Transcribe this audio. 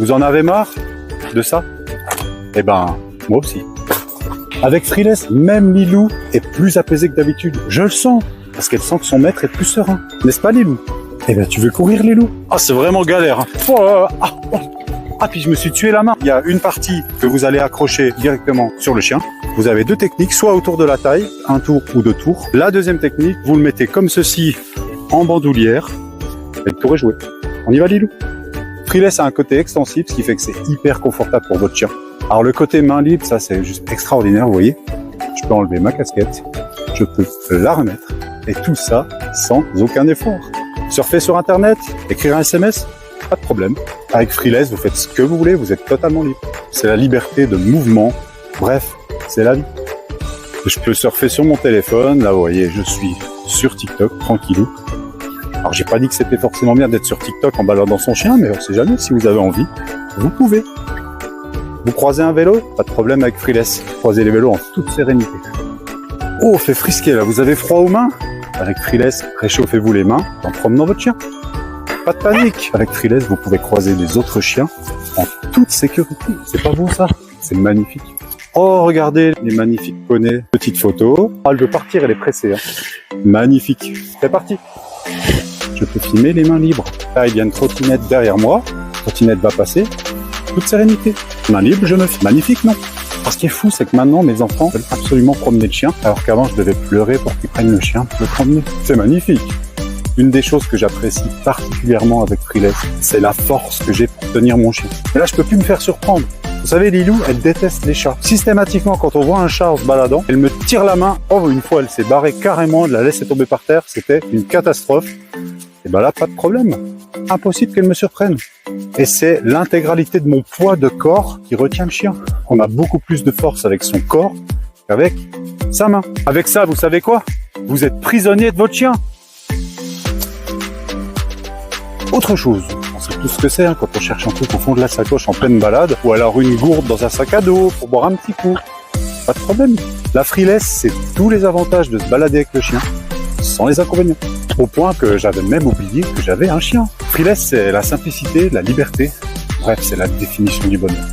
Vous en avez marre de ça? Eh ben, moi aussi. Avec Freeless, même Lilou est plus apaisée que d'habitude. Je le sens, parce qu'elle sent que son maître est plus serein. N'est-ce pas, Lilou? Eh ben, tu veux courir, Lilou? Ah, c'est vraiment galère. Puis je me suis tué la main. Il y a une partie que vous allez accrocher directement sur le chien. Vous avez deux techniques, soit autour de la taille, un tour ou deux tours. La deuxième technique, vous le mettez comme ceci en bandoulière et le tour est joué. On y va, Lilou? Freeless a un côté extensible, ce qui fait que c'est hyper confortable pour votre chien. Alors le côté main libre, ça c'est juste extraordinaire, vous voyez. Je peux enlever ma casquette, je peux la remettre, et tout ça sans aucun effort. Surfer sur internet, écrire un SMS, pas de problème. Avec Freeless, vous faites ce que vous voulez, vous êtes totalement libre. C'est la liberté de mouvement, bref, c'est la vie. Je peux surfer sur mon téléphone, là vous voyez, je suis sur TikTok, tranquillou. Alors j'ai pas dit que c'était forcément bien d'être sur TikTok en baladant son chien, mais on sait jamais, si vous avez envie, vous pouvez. Vous croisez un vélo? Pas de problème avec Freeless. Croisez les vélos en toute sérénité. Oh, fait frisquer là, vous avez froid aux mains? Avec Freeless, réchauffez-vous les mains en promenant votre chien. Pas de panique. Avec Freeless, vous pouvez croiser les autres chiens en toute sécurité. C'est pas beau ça? C'est magnifique. Oh, regardez les magnifiques poneys. Petite photo. Ah, elle veut partir, elle est pressée. Magnifique. C'est parti. Je peux filmer les mains libres. Là, il y a une trottinette derrière moi. La trottinette va passer. Toute sérénité. Main libre, je me fie. Magnifique, non? Ce qui est fou, c'est que maintenant, mes enfants veulent absolument promener le chien, alors qu'avant, je devais pleurer pour qu'ils prennent le chien pour le promener. C'est magnifique. Une des choses que j'apprécie particulièrement avec Freeless, c'est la force que j'ai pour tenir mon chien. Mais là, je peux plus me faire surprendre. Vous savez, Lilou, elle déteste les chats. Systématiquement, quand on voit un chat en se baladant, elle me tire la main. Oh, une fois, elle s'est barrée carrément, elle l'a laissé tomber par terre. C'était une catastrophe. Et ben là, pas de problème. Impossible qu'elle me surprenne. Et c'est l'intégralité de mon poids de corps qui retient le chien. On a beaucoup plus de force avec son corps qu'avec sa main. Avec ça, vous savez quoi? Vous êtes prisonnier de votre chien. Autre chose, on sait tout ce que c'est quand on cherche un truc au fond de la sacoche en pleine balade, ou alors une gourde dans un sac à dos pour boire un petit coup. Pas de problème. La Freeless, c'est tous les avantages de se balader avec le chien, sans les inconvénients. Au point que j'avais même oublié que j'avais un chien. Freeless, c'est la simplicité, la liberté. Bref, c'est la définition du bonheur.